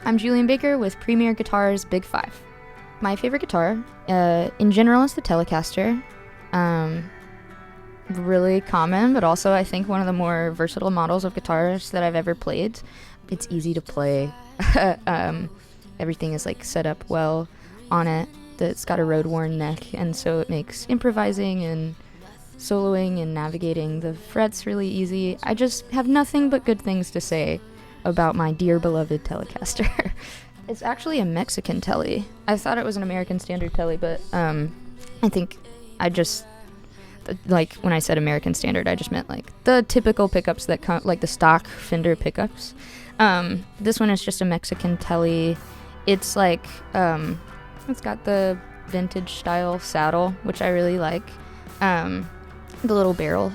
I'm Julien Baker with Premier Guitars Big 5. My favorite guitar, in general, is the Telecaster. Really common, but also I think one of the more versatile models of guitars that I've ever played. It's easy to play. Everything is like set up well on it. It's got a road-worn neck, and so it makes improvising and soloing and navigating the frets really easy. I just have nothing but good things to say about my dear beloved Telecaster. It's actually a Mexican Tele. I thought it was an American Standard Tele, but I think I just, like, when I said American Standard, I just meant like the typical pickups that come, like the stock Fender pickups. This one is just a Mexican Tele. It's like, it's got the vintage style saddle, which I really like. The little barrel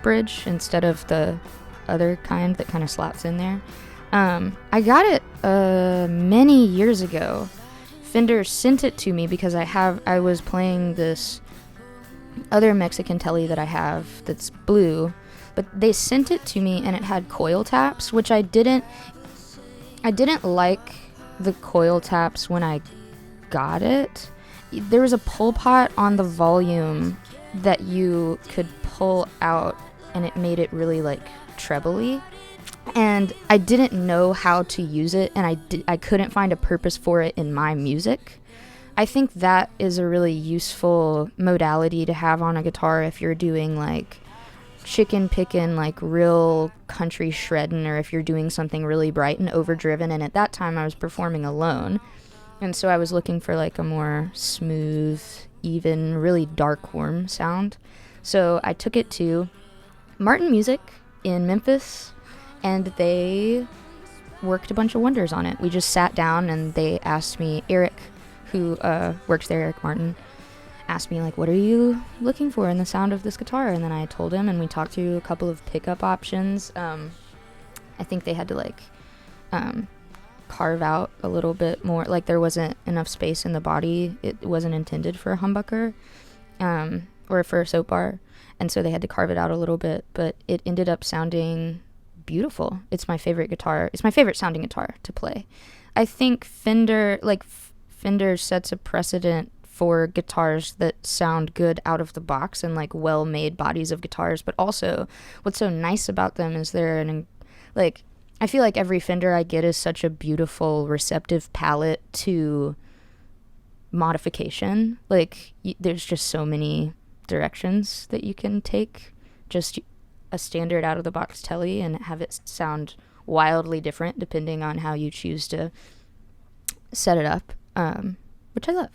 bridge instead of the other kind that kind of slots in there. I got it many years ago. Fender sent it to me because I was playing this other Mexican Tele that I have that's blue, but they sent it to me and it had coil taps, which I didn't like the coil taps when I got it. There was a pull pot on the volume that you could pull out and it made it really like trebly, and I didn't know how to use it, and I couldn't find a purpose for it in my music. I think that is a really useful modality to have on a guitar if you're doing like chicken picking, like real country shredding, or if you're doing something really bright and overdriven. And at that time I was performing alone, and so I was looking for like a more smooth, even, really dark, warm sound. So I took it to Martin Music in Memphis, and they worked a bunch of wonders on it. We just sat down and they asked me, Eric, who works there, Eric Martin, asked me like, what are you looking for in the sound of this guitar? And then I told him, and we talked through a couple of pickup options. I think they had to like carve out a little bit more, like there wasn't enough space in the body. It wasn't intended for a humbucker or for a soap bar, and so they had to carve it out a little bit, but it ended up sounding beautiful. It's my favorite guitar. It's my favorite sounding guitar to play. I think Fender sets a precedent for guitars that sound good out of the box and like well-made bodies of guitars, but also what's so nice about them is I feel like every Fender I get is such a beautiful, receptive palette to modification. Like, there's just so many directions that you can take just a standard out-of-the-box Tele and have it sound wildly different depending on how you choose to set it up, which I love.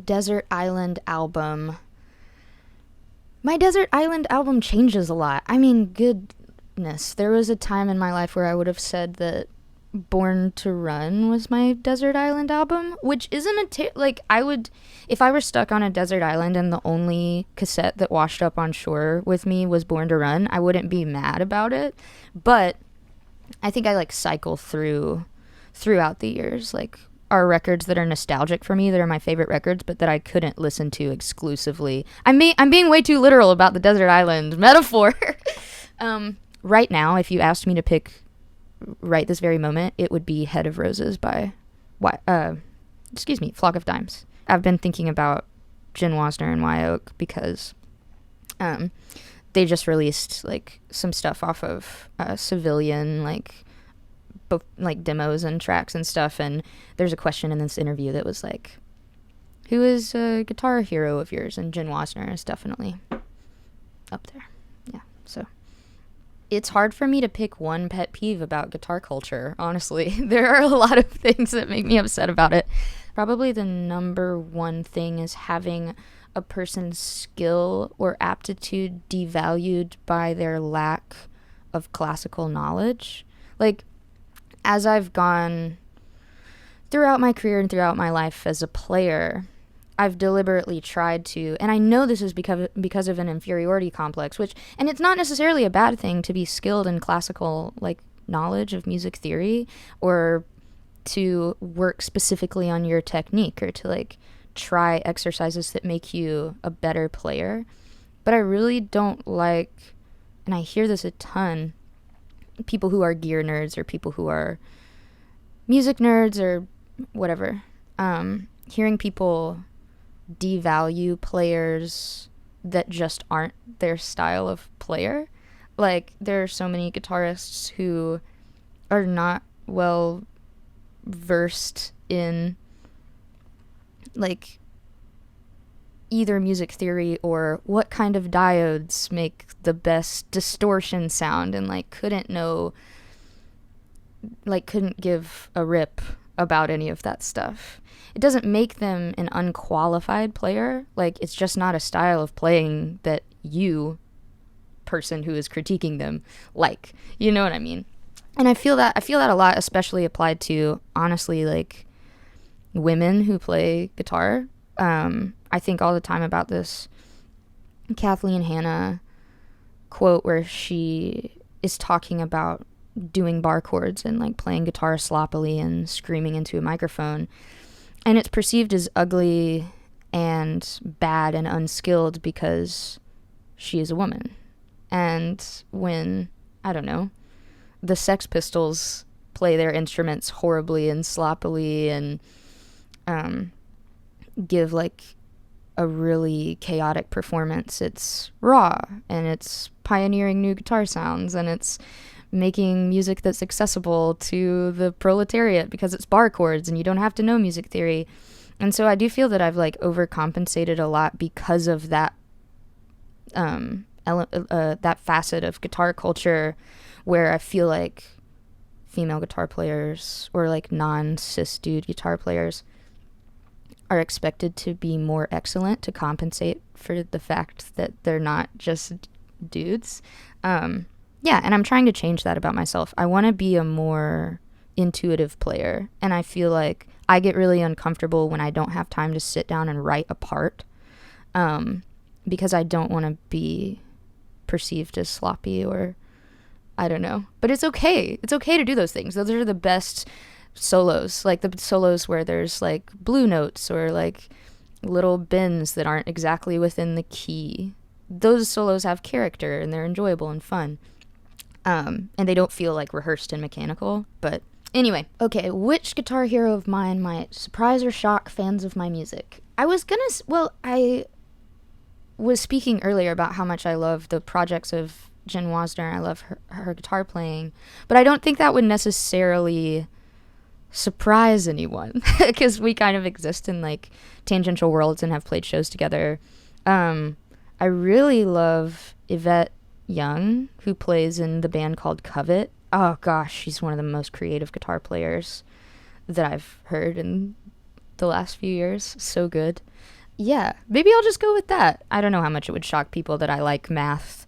Desert Island album. My Desert Island album changes a lot. I mean, goodness, there was a time in my life where I would have said that Born to Run was my Desert Island album, which isn't if I were stuck on a desert island and the only cassette that washed up on shore with me was Born to Run, I wouldn't be mad about it. But I think I like cycle throughout the years, like, are records that are nostalgic for me, that are my favorite records, but that I couldn't listen to exclusively. I'm being way too literal about the desert island metaphor. Right now, if you asked me to pick right this very moment, it would be Head of Roses by Flock of Dimes. I've been thinking about Jenn Wasner and Wyoke because they just released like some stuff off of Civilian, like demos and tracks and stuff, and there's a question in this interview that was like, who is a guitar hero of yours? And Jenn Wasner is definitely up there. Yeah, so It's hard for me to pick one pet peeve about guitar culture, honestly. There are a lot of things that make me upset about it. Probably the number one thing is having a person's skill or aptitude devalued by their lack of classical knowledge. Like, as I've gone throughout my career and throughout my life as a player, I've deliberately tried to, and I know this is because of an inferiority complex, and it's not necessarily a bad thing to be skilled in classical, like, knowledge of music theory, or to work specifically on your technique, or to, like, try exercises that make you a better player. But I really don't like, and I hear this a ton, people who are gear nerds or people who are music nerds or whatever, hearing people devalue players that just aren't their style of player. Like, there are so many guitarists who are not well versed in, like, either music theory or what kind of diodes make the best distortion sound, and couldn't give a rip about any of that stuff. It doesn't make them an unqualified player. Like, it's just not a style of playing that you, person who is critiquing them, like. You know what I mean? And I feel that a lot, especially applied to, honestly, like, women who play guitar. I think all the time about this Kathleen Hanna quote where she is talking about doing bar chords and, like, playing guitar sloppily and screaming into a microphone. And it's perceived as ugly and bad and unskilled because she is a woman. And when, I don't know, the Sex Pistols play their instruments horribly and sloppily and give, like, a really chaotic performance, it's raw and it's pioneering new guitar sounds and it's making music that's accessible to the proletariat because it's bar chords and you don't have to know music theory. And so I do feel that I've, like, overcompensated a lot because of that that facet of guitar culture where I feel like female guitar players or, like, non-cis dude guitar players are expected to be more excellent to compensate for the fact that they're not just dudes. Yeah, and I'm trying to change that about myself. I want to be a more intuitive player, and I feel like I get really uncomfortable when I don't have time to sit down and write a part, because I don't want to be perceived as sloppy or I don't know. But it's okay. It's okay to do those things. Those are the best solos, like the solos where there's, like, blue notes or, like, little bends that aren't exactly within the key. Those solos have character and they're enjoyable and fun. And they don't feel, like, rehearsed and mechanical. But anyway, okay, which guitar hero of mine might surprise or shock fans of my music? I was speaking earlier about how much I love the projects of Jenn Wasner. I love her guitar playing. But I don't think that would necessarily surprise anyone because we kind of exist in, like, tangential worlds and have played shows together. I really love Yvette Young, who plays in the band called Covet. Oh gosh, she's one of the most creative guitar players that I've heard in the last few years. So good. Yeah, maybe I'll just go with that. I don't know how much it would shock people that I like math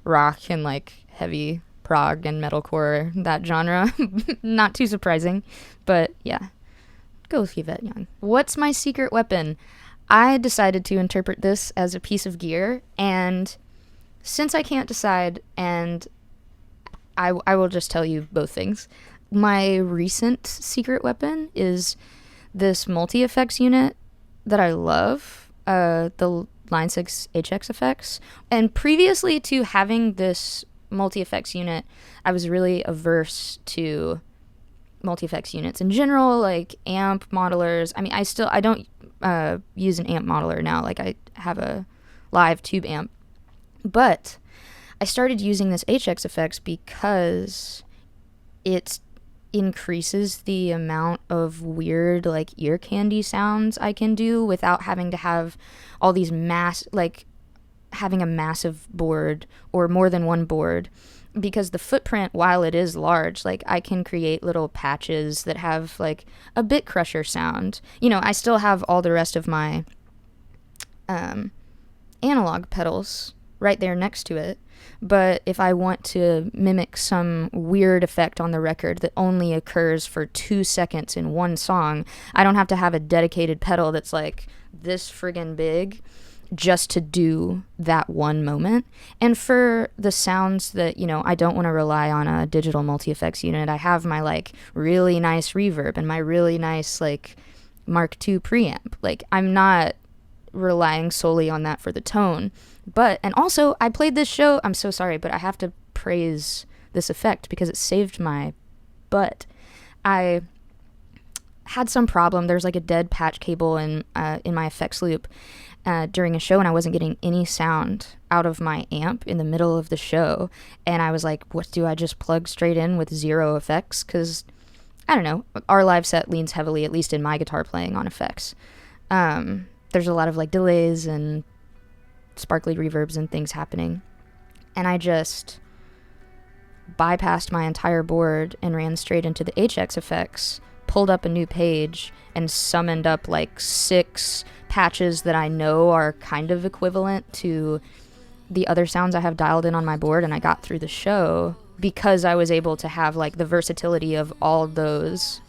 rock and, like, heavy prog and metalcore, that genre. Not too surprising, but yeah, go with Yvette Young. What's my secret weapon? I decided to interpret this as a piece of gear, and since I can't decide, and I will just tell you both things. My recent secret weapon is this multi-effects unit that I love, the Line 6 HX effects. And previously to having this multi-effects unit, I was really averse to multi-effects units in general, like amp modelers. I mean, I don't use an amp modeler now. Like, I have a live tube amp. But I started using this HX effects because it increases the amount of weird, like, ear candy sounds I can do without having to have all these having a massive board or more than one board because the footprint, while it is large, like I can create little patches that have like a bit crusher sound. You know, I still have all the rest of my analog pedals right there next to it, but if I want to mimic some weird effect on the record that only occurs for 2 seconds in one song, I don't have to have a dedicated pedal that's like this friggin' big just to do that one moment. And for the sounds that, you know, I don't want to rely on a digital multi-effects unit, I have my like really nice reverb and my really nice like Mark II preamp. Like, I'm not relying solely on that for the tone. But, and also, I played this show, I'm so sorry, but I have to praise this effect because it saved my butt. I had some problem. There's like a dead patch cable in my effects loop during a show, and I wasn't getting any sound out of my amp in the middle of the show. And I was like, what, do I just plug straight in with 0 effects? Because, I don't know, our live set leans heavily, at least in my guitar playing, on effects. There's a lot of like delays and sparkly reverbs and things happening. And I just bypassed my entire board and ran straight into the HX effects, pulled up a new page, and summoned up like 6 patches that I know are kind of equivalent to the other sounds I have dialed in on my board, and I got through the show because I was able to have like the versatility of all those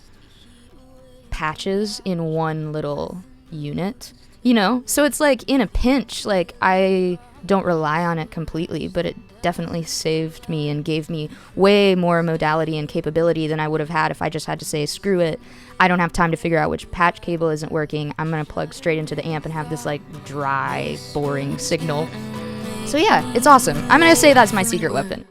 patches in one little unit, you know? So it's like, in a pinch, like, I don't rely on it completely, but it definitely saved me and gave me way more modality and capability than I would have had if I just had to say, screw it, I don't have time to figure out which patch cable isn't working, I'm gonna plug straight into the amp and have this like dry, boring signal. So yeah, it's awesome. I'm gonna say that's my secret weapon.